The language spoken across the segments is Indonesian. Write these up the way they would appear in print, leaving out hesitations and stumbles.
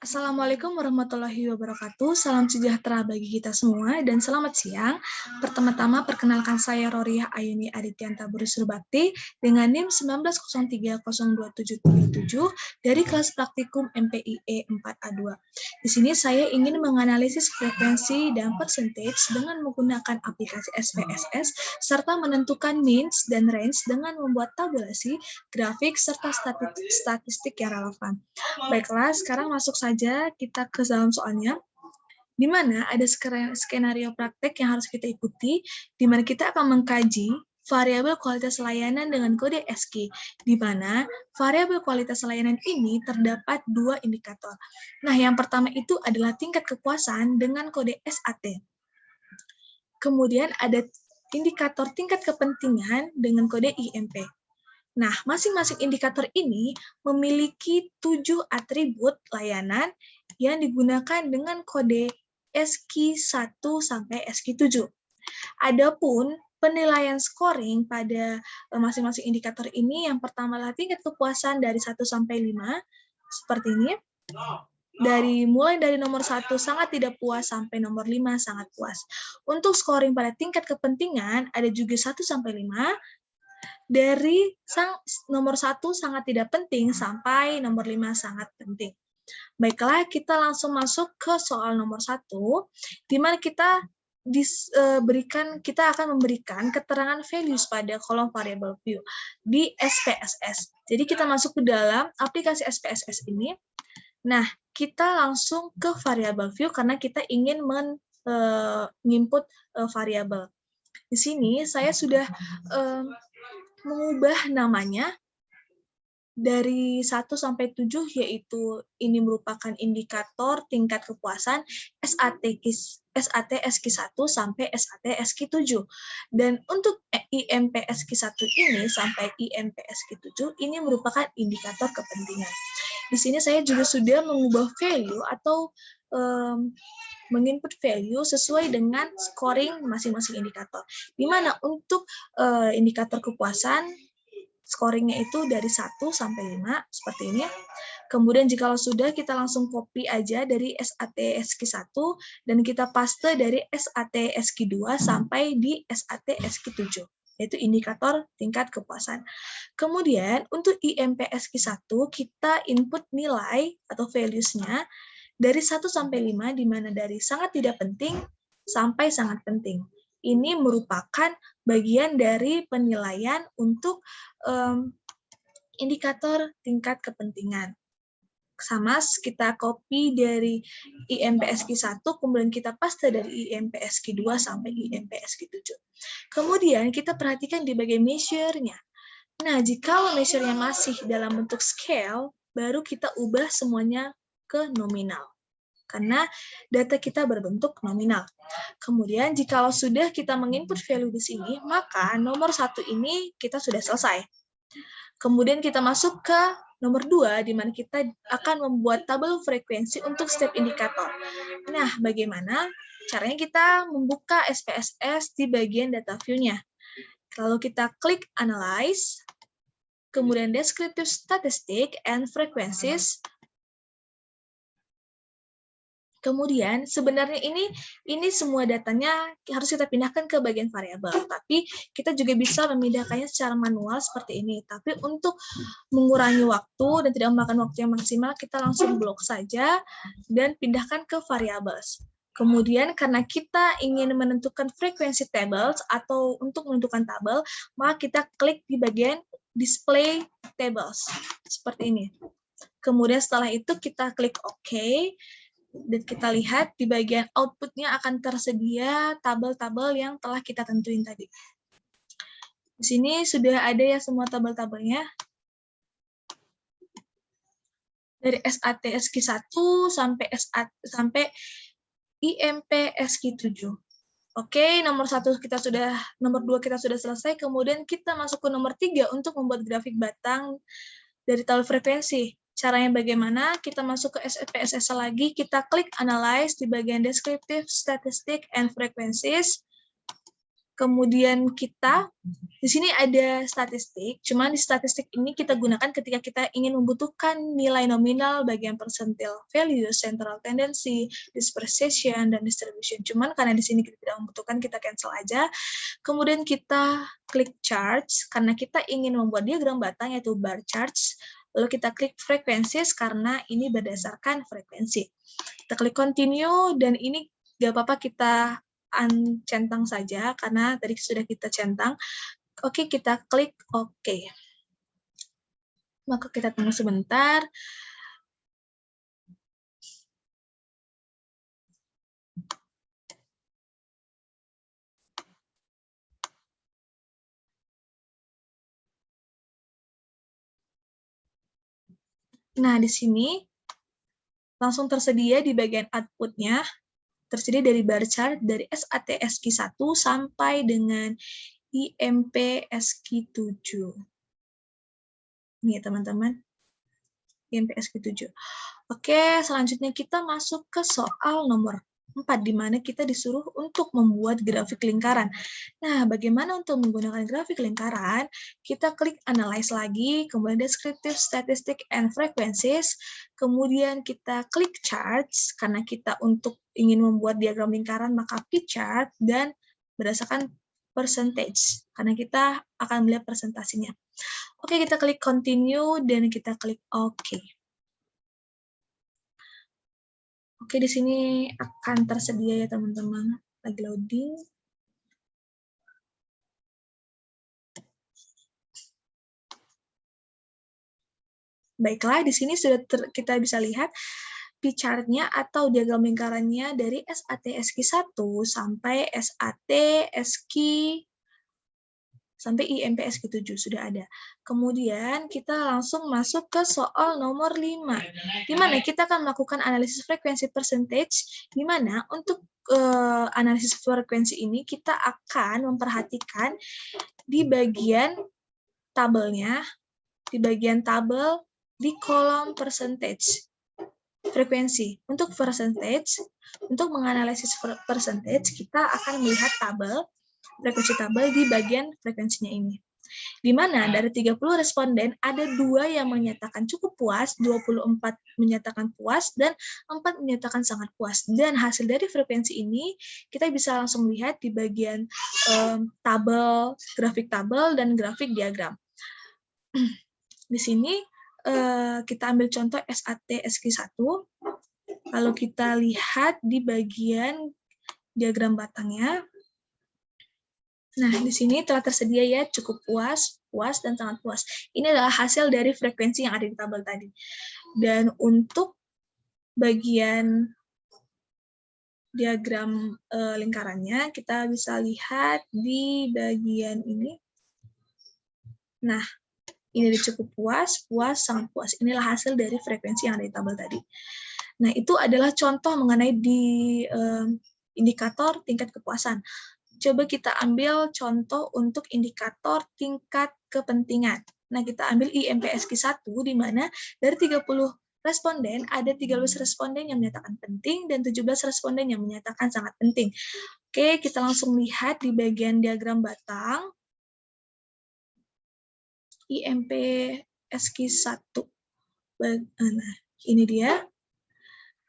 Assalamualaikum warahmatullahi wabarakatuh. Salam sejahtera bagi kita semua dan selamat siang. Pertama-tama perkenalkan saya Roriah Ayuni Adityanta Buri Surbakti dengan NIM 19030277 dari kelas praktikum MPIE 4A2. Di sini saya ingin menganalisis frekuensi dan percentage dengan menggunakan aplikasi SPSS serta menentukan means dan range dengan membuat tabulasi, grafik, serta statistik yang relevan. Baiklah, sekarang masuk saja kita ke dalam soalnya, di mana ada skenario praktek yang harus kita ikuti, di mana kita akan mengkaji variabel kualitas layanan dengan kode ASCII, di mana variabel kualitas layanan ini terdapat dua indikator. Nah, yang pertama itu adalah tingkat kepuasan dengan kode SAT. Kemudian ada indikator tingkat kepentingan dengan kode IMP. Nah, masing-masing indikator ini memiliki 7 atribut layanan yang digunakan dengan kode ASCII 1 sampai ASCII 7. Adapun penilaian scoring pada masing-masing indikator ini, yang pertama adalah tingkat kepuasan dari 1 sampai 5, seperti ini. Mulai dari nomor 1 sangat tidak puas sampai nomor 5 sangat puas. Untuk scoring pada tingkat kepentingan, ada juga 1 sampai 5, dari nomor 1 sangat tidak penting sampai nomor 5 sangat penting. Baiklah, kita langsung masuk ke soal nomor 1, di mana kita akan memberikan keterangan values pada kolom variable view di SPSS. Jadi kita masuk ke dalam aplikasi SPSS ini. Nah, kita langsung ke variable view karena kita ingin menginput variabel. Di sini saya sudah mengubah namanya dari 1 sampai 7, yaitu ini merupakan indikator tingkat kepuasan SAT ASCII 1 sampai SAT ASCII 7. Dan untuk IMP ASCII 1 ini sampai IMP ASCII 7 ini merupakan indikator kepentingan. Di sini saya juga sudah mengubah value atau menginput value sesuai dengan scoring masing-masing indikator. Di mana untuk indikator kepuasan, scoringnya itu dari 1 sampai 5, seperti ini. Kemudian jika sudah, kita langsung copy aja dari SAT ASCII 1, dan kita paste dari SAT ASCII 2 sampai di SAT ASCII 7, yaitu indikator tingkat kepuasan. Kemudian untuk IMP ASCII 1, kita input nilai atau values-nya dari 1 sampai 5, di mana dari sangat tidak penting sampai sangat penting. Ini merupakan bagian dari penilaian untuk indikator tingkat kepentingan. Sama, kita copy dari IMP ASCII 1, kemudian kita paste dari IMP ASCII 2 sampai IMP ASCII 7. Kemudian kita perhatikan di bagian measure-nya. Nah, jika measure-nya masih dalam bentuk scale, baru kita ubah semuanya ke nominal, karena data kita berbentuk nominal. Kemudian, jika sudah kita menginput value di sini, maka nomor 1 ini kita sudah selesai. Kemudian kita masuk ke nomor 2, di mana kita akan membuat tabel frekuensi untuk setiap indikator. Nah, bagaimana caranya kita membuka SPSS di bagian data view-nya? Lalu kita klik Analyze, kemudian Descriptive Statistic and Frequencies. Kemudian sebenarnya ini semua datanya harus kita pindahkan ke bagian variabel, tapi kita juga bisa memindahkannya secara manual seperti ini. Tapi untuk mengurangi waktu dan tidak memakan waktu yang maksimal, kita langsung blok saja dan pindahkan ke variables. Kemudian karena kita ingin menentukan frekuensi tables atau untuk menentukan tabel, maka kita klik di bagian Display Tables seperti ini. Kemudian setelah itu kita klik OK. Dan kita lihat di bagian output-nya akan tersedia tabel-tabel yang telah kita tentuin tadi. Di sini sudah ada ya semua tabel-tabelnya. Dari SAT ASCII 1 sampai IMP ASCII 7. Oke, nomor 2 kita sudah selesai. Kemudian kita masuk ke nomor 3 untuk membuat grafik batang dari tabel frekuensi. Caranya bagaimana? Kita masuk ke SPSS lagi, kita klik Analyze di bagian Descriptive Statistic and Frequencies. Kemudian kita di sini ada statistik, cuman di statistik ini kita gunakan ketika kita ingin membutuhkan nilai nominal bagian percentile value, central tendency, dispersion, dan distribution. Cuman karena di sini kita tidak membutuhkan, kita cancel aja. Kemudian kita klik charts, karena kita ingin membuat diagram batang yaitu bar charts. Lalu kita klik frequencies karena ini berdasarkan frekuensi. Kita klik continue, dan ini gak apa-apa kita centang saja karena tadi sudah kita centang. Oke, kita klik oke. Maka kita tunggu sebentar. Nah, di sini langsung tersedia di bagian output-nya, tersedia dari bar chart dari SAT SQ1 sampai dengan IMP SQ7. Ini ya teman-teman, IMP SQ7. Oke, selanjutnya kita masuk ke soal nomor 4, di mana kita disuruh untuk membuat grafik lingkaran. Nah, bagaimana untuk menggunakan grafik lingkaran? Kita klik Analyze lagi, kemudian Descriptive, Statistic, and Frequencies, kemudian kita klik Charts, karena kita untuk ingin membuat diagram lingkaran, maka P chart, dan berdasarkan percentage, karena kita akan melihat presentasinya. Oke, kita klik Continue, dan kita klik OK. Oke, di sini akan tersedia ya teman-teman. Lagi loading. Baiklah, di sini sudah kita bisa lihat P chart-nya atau diagram lingkarannya dari SAT SQ1 sampai SAT SQ sampai IMP SQ7 sudah ada. Kemudian kita langsung masuk ke soal nomor 5, di mana kita akan melakukan analisis frekuensi percentage, di mana untuk analisis frekuensi ini kita akan memperhatikan di bagian tabelnya, di bagian tabel di kolom percentage frekuensi. Untuk percentage, untuk menganalisis percentage, kita akan melihat tabel frekuensi tabel di bagian frekuensinya ini. Di mana dari 30 responden, ada 2 yang menyatakan cukup puas, 24 menyatakan puas, dan 4 menyatakan sangat puas. Dan hasil dari frekuensi ini, kita bisa langsung lihat di bagian tabel, grafik tabel, dan grafik diagram. Di sini, kita ambil contoh SAT SQ1. Kalau kita lihat di bagian diagram batangnya, nah, di sini telah tersedia ya cukup puas, puas, dan sangat puas. Ini adalah hasil dari frekuensi yang ada di tabel tadi. Dan untuk bagian diagram lingkarannya, kita bisa lihat di bagian ini. Nah, ini cukup puas, puas, sangat puas. Inilah hasil dari frekuensi yang ada di tabel tadi. Nah, itu adalah contoh mengenai di indikator tingkat kepuasan. Coba kita ambil contoh untuk indikator tingkat kepentingan. Nah, kita ambil IMP SQ1, di mana dari 30 responden, ada 13 responden yang menyatakan penting, dan 17 responden yang menyatakan sangat penting. Oke, kita langsung lihat di bagian diagram batang, IMP SQ1. Nah, ini dia.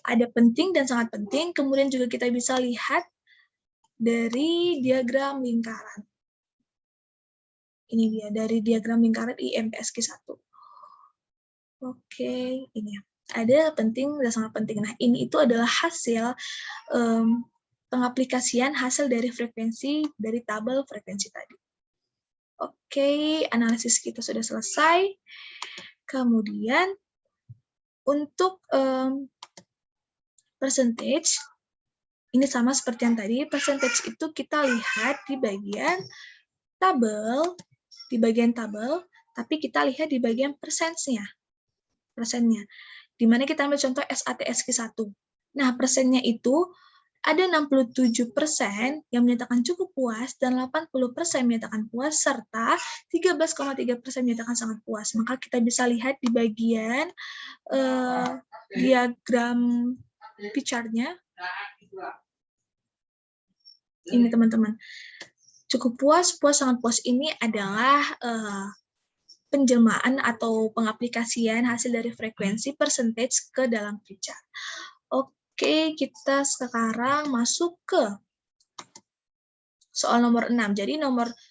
Ada penting dan sangat penting, kemudian juga kita bisa lihat dari diagram lingkaran. Ini dia, dari diagram lingkaran IMP SQ1. Oke, ini ada penting dan sangat penting. Nah, ini itu adalah hasil pengaplikasian hasil dari frekuensi dari tabel frekuensi tadi. Oke, analisis kita sudah selesai. Kemudian untuk percentage, ini sama seperti yang tadi. Percentage itu kita lihat di bagian tabel, tapi kita lihat di bagian persennya, di mana kita ambil contoh SAT SQ1. Nah, persennya itu ada 67% yang menyatakan cukup puas, dan 80% menyatakan puas, serta 13,3% menyatakan sangat puas. Maka kita bisa lihat di bagian diagram P chart-nya. Ini teman-teman. Cukup puas, puas, sangat puas ini adalah penjelmaan atau pengaplikasian hasil dari frekuensi percentage ke dalam flowchart. Oke, kita sekarang masuk ke soal nomor 6. Jadi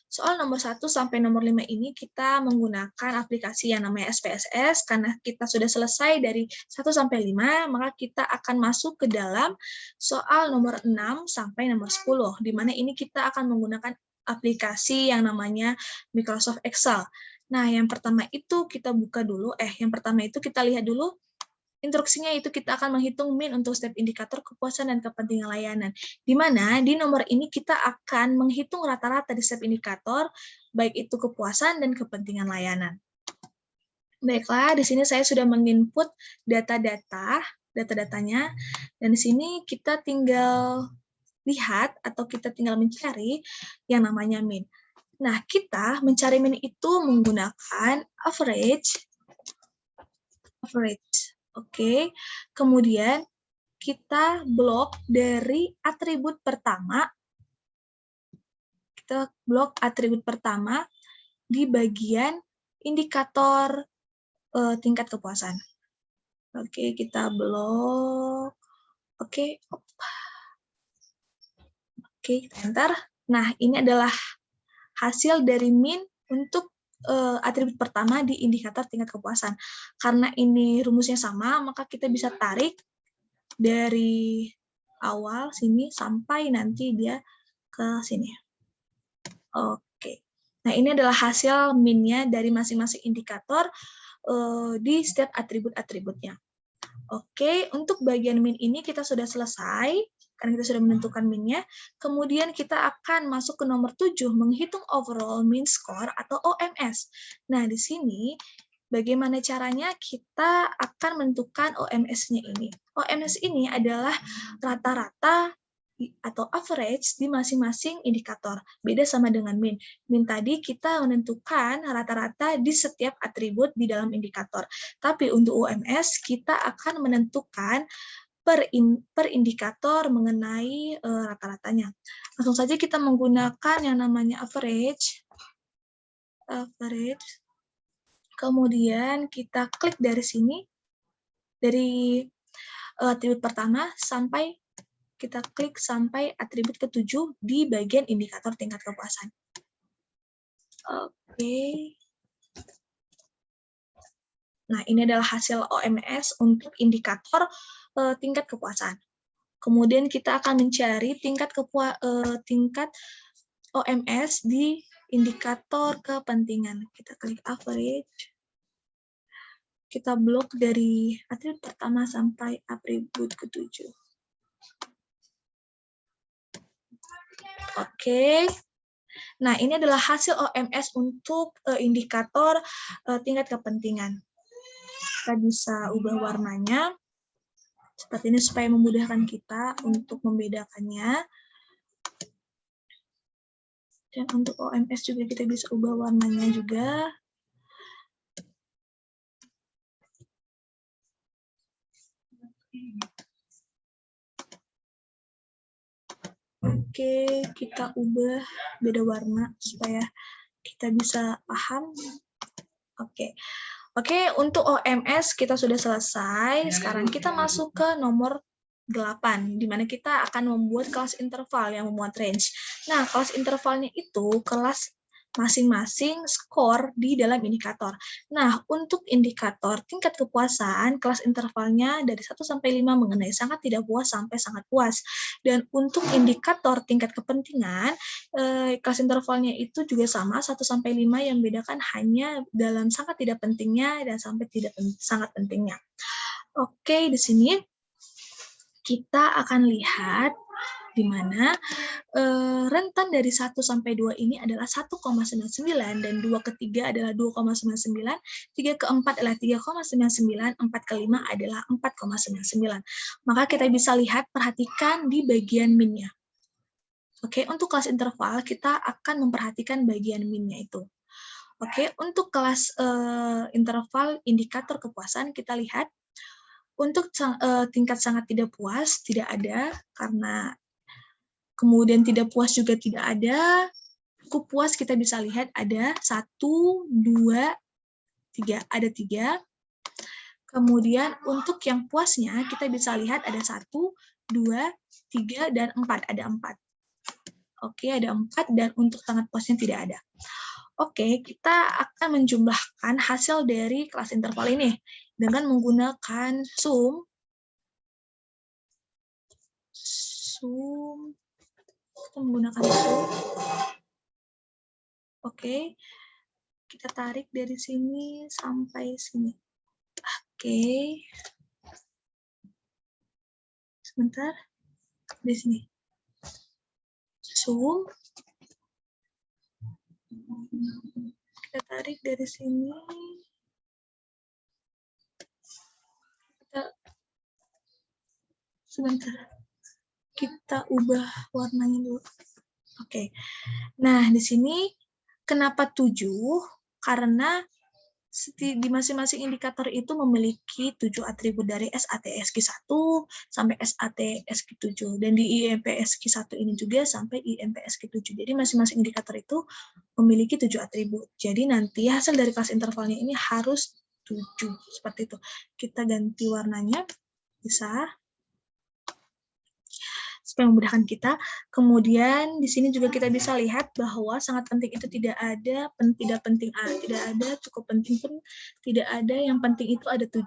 soal nomor 1 sampai nomor 5 ini kita menggunakan aplikasi yang namanya SPSS. Karena kita sudah selesai dari 1 sampai 5, maka kita akan masuk ke dalam soal nomor 6 sampai nomor 10, di mana ini kita akan menggunakan aplikasi yang namanya Microsoft Excel. Nah, yang pertama itu kita buka dulu, yang pertama itu kita lihat dulu instruksinya, itu kita akan menghitung min untuk setiap indikator kepuasan dan kepentingan layanan. Di mana di nomor ini kita akan menghitung rata-rata di setiap indikator, baik itu kepuasan dan kepentingan layanan. Baiklah, di sini saya sudah menginput data-datanya, dan di sini kita tinggal lihat atau kita tinggal mencari yang namanya min. Nah, kita mencari min itu menggunakan average. Oke. Kemudian kita blok dari atribut pertama. Kita blok atribut pertama di bagian indikator tingkat kepuasan. Oke, kita blok. Oke, kita enter. Nah, ini adalah hasil dari min untuk atribut pertama di indikator tingkat kepuasan. Karena ini rumusnya sama, maka kita bisa tarik dari awal sini sampai nanti dia ke sini. Oke. Nah, ini adalah hasil min-nya dari masing-masing indikator di setiap atribut-atributnya. Oke, untuk bagian min ini kita sudah selesai, karena kita sudah menentukan min-nya. Kemudian kita akan masuk ke nomor 7, menghitung overall mean score atau OMS. Nah, di sini bagaimana caranya kita akan menentukan OMS-nya ini. OMS ini adalah rata-rata atau average di masing-masing indikator. Beda sama dengan min. Min tadi kita menentukan rata-rata di setiap atribut di dalam indikator. Tapi untuk OMS kita akan menentukan per indikator mengenai rata-ratanya. Langsung saja kita menggunakan yang namanya average. Kemudian kita klik dari sini, dari atribut pertama sampai kita klik sampai atribut ke-7 di bagian indikator tingkat kepuasan. Oke. Nah, ini adalah hasil OMS untuk indikator tingkat kepuasan. Kemudian kita akan mencari tingkat OMS di indikator kepentingan. Kita klik average. Kita blok dari atribut pertama sampai atribut ke-7. Oke. Nah, ini adalah hasil OMS untuk indikator tingkat kepentingan. Kita bisa ubah warnanya seperti ini supaya memudahkan kita untuk membedakannya. Dan untuk OMS juga kita bisa ubah warnanya juga. Oke, kita ubah beda warna supaya kita bisa paham. Oke, untuk OMS kita sudah selesai. Sekarang kita masuk ke nomor 8, di mana kita akan membuat kelas interval yang memuat range. Nah, kelas intervalnya itu kelas masing-masing skor di dalam indikator. Nah, untuk indikator tingkat kepuasan, kelas intervalnya dari 1 sampai 5 mengenai sangat tidak puas sampai sangat puas. Dan untuk indikator tingkat kepentingan, kelas intervalnya itu juga sama, 1 sampai 5, yang membedakan hanya dalam sangat tidak pentingnya dan sampai sangat pentingnya. Oke, di sini kita akan lihat di mana rentan dari 1 sampai 2 ini adalah 1,99 dan 2 ke 3 adalah 2,99, 3 ke 4 adalah 3,99, 4 ke 5 adalah 4,99. Maka kita bisa lihat, perhatikan di bagian min-nya. Oke, untuk kelas interval kita akan memperhatikan bagian min-nya itu. Oke, untuk kelas interval indikator kepuasan kita lihat untuk tingkat sangat tidak puas tidak ada, karena kemudian tidak puas juga tidak ada, cukup puas kita bisa lihat ada 1, 2, 3. Ada 3. Kemudian untuk yang puasnya kita bisa lihat ada 1, 2, 3, dan 4. Ada 4. Oke, ada 4 dan untuk sangat puasnya tidak ada. Oke, kita akan menjumlahkan hasil dari kelas interval ini dengan menggunakan sum. Kita menggunakan sum. Oke, kita tarik dari sini sampai sini. Oke, sebentar, di sini. Sum. Kita tarik dari sini. Sebentar. Kita ubah warnanya dulu. Oke. Nah, di sini kenapa 7? Karena di masing-masing indikator itu memiliki 7 atribut dari SAT-SQ1 sampai SAT-SQ7. Dan di IMP-SQ1 ini juga sampai IMP-SQ7. Jadi masing-masing indikator itu memiliki 7 atribut. Jadi nanti hasil dari kelas intervalnya ini harus 7. Seperti itu. Kita ganti warnanya. Bisa. Supaya memudahkan kita. Kemudian di sini juga kita bisa lihat bahwa sangat penting itu tidak ada, tidak penting A, tidak ada, cukup penting pun tidak ada, yang penting itu ada 7.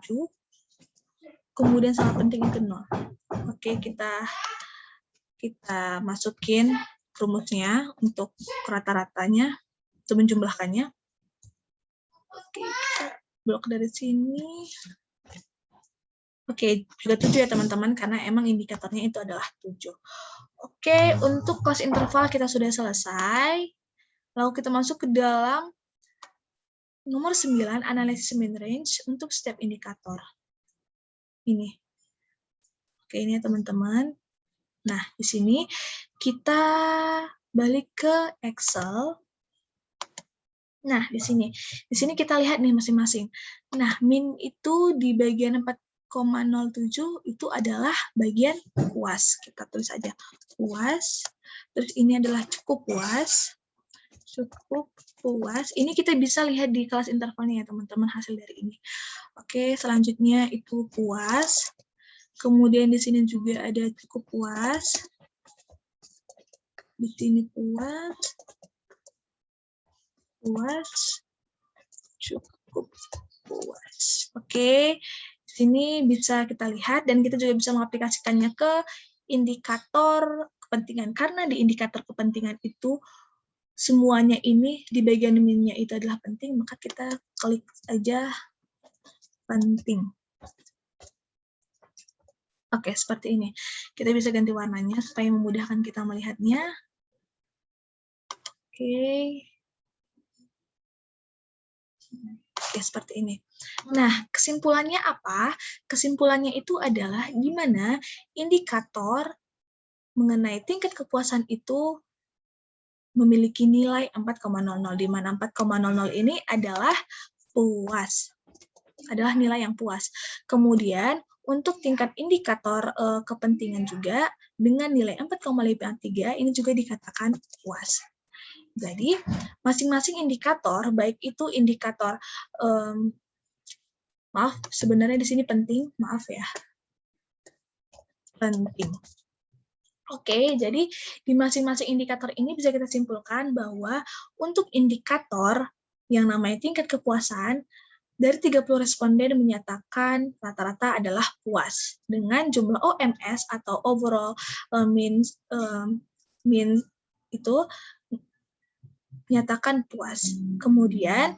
Kemudian sangat penting itu 0. Oke, kita masukin rumusnya untuk rata-ratanya, untuk menjumlahkannya. Oke, kita blok dari sini. Oke, juga 7 ya teman-teman, karena emang indikatornya itu adalah 7. Oke, untuk kelas interval kita sudah selesai. Lalu kita masuk ke dalam nomor 9, analisis mean range untuk setiap indikator. Ini. Oke, ini ya teman-teman. Nah, di sini kita balik ke Excel. Nah, di sini kita lihat nih masing-masing. Nah, min itu di bagian 4,07 itu adalah bagian puas. Kita tulis aja puas. Terus ini adalah cukup puas. Cukup puas. Ini kita bisa lihat di kelas intervalnya ya teman-teman, hasil dari ini. Oke, selanjutnya itu puas. Kemudian di sini juga ada cukup puas. Di sini puas. Puas. Cukup puas. Oke. Sini bisa kita lihat dan kita juga bisa mengaplikasikannya ke indikator kepentingan. Karena di indikator kepentingan itu semuanya ini di bagian minnya itu adalah penting, maka kita klik aja penting. Oke, seperti ini. Kita bisa ganti warnanya supaya memudahkan kita melihatnya. Oke. Oke, seperti ini. Nah, kesimpulannya apa? Kesimpulannya itu adalah gimana indikator mengenai tingkat kepuasan itu memiliki nilai 4,00, di mana 4,00 ini adalah puas. Adalah nilai yang puas. Kemudian, untuk tingkat indikator kepentingan juga, dengan nilai 4,53, ini juga dikatakan puas. Jadi, masing-masing indikator, baik itu indikator, maaf, sebenarnya di sini penting, maaf ya, penting. Oke, jadi di masing-masing indikator ini bisa kita simpulkan bahwa untuk indikator yang namanya tingkat kepuasan, dari 30 responden menyatakan rata-rata adalah puas dengan jumlah OMS atau overall mean itu menyatakan puas. Kemudian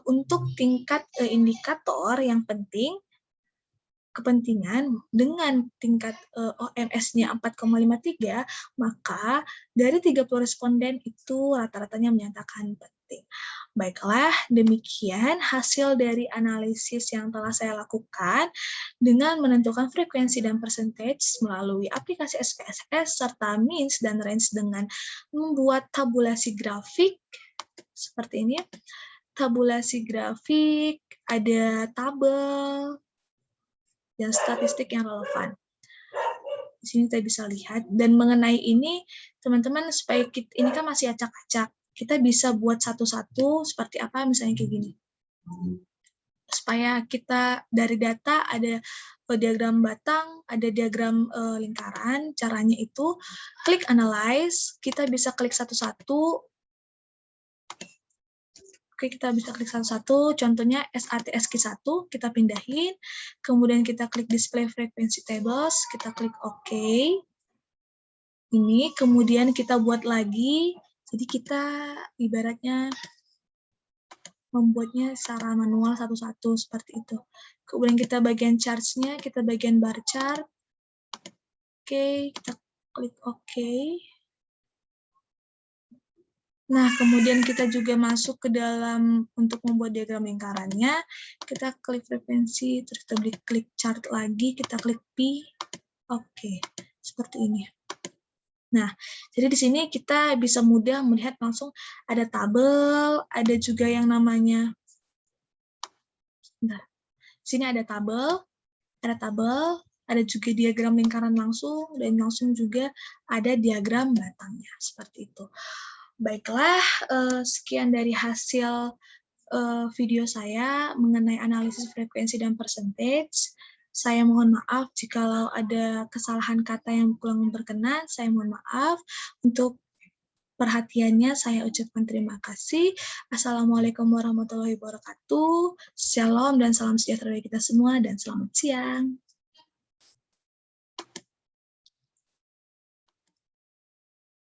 untuk tingkat indikator yang penting kepentingan dengan tingkat OMS-nya 4,53, maka dari 30 responden itu rata-ratanya menyatakan penting. Baiklah, demikian hasil dari analisis yang telah saya lakukan dengan menentukan frekuensi dan percentage melalui aplikasi SPSS serta means dan range dengan membuat tabulasi grafik seperti ini. Tabulasi grafik, ada tabel, dan statistik yang relevan. Di sini kita bisa lihat. Dan mengenai ini, teman-teman, supaya ini kan masih acak-acak. Kita bisa buat satu-satu seperti apa, misalnya kayak gini. Supaya kita dari data ada diagram batang, ada diagram lingkaran. Caranya itu klik analyze, kita bisa klik satu-satu. Oke, kita bisa klik satu-satu, contohnya SATSQ1, kita pindahin, kemudian kita klik display frequency tables, kita klik OK. Ini, kemudian kita buat lagi, jadi kita ibaratnya membuatnya secara manual satu-satu, seperti itu. Kemudian kita bagian charts-nya, kita bagian bar chart. Oke, kita klik OK. Nah, kemudian kita juga masuk ke dalam untuk membuat diagram lingkarannya. Kita klik frekuensi, terus kita klik chart lagi, kita klik P. Oke, seperti ini. Nah, jadi di sini kita bisa mudah melihat langsung ada tabel, ada juga yang namanya, sebentar. Di sini ada tabel, ada juga diagram lingkaran langsung, dan langsung juga ada diagram batangnya, seperti itu. Baiklah, sekian dari hasil video saya mengenai analisis frekuensi dan percentage. Saya mohon maaf jikalau ada kesalahan kata yang kurang berkenan, saya mohon maaf. Untuk perhatiannya saya ucapkan terima kasih. Assalamualaikum warahmatullahi wabarakatuh. Shalom dan salam sejahtera bagi kita semua, dan selamat siang.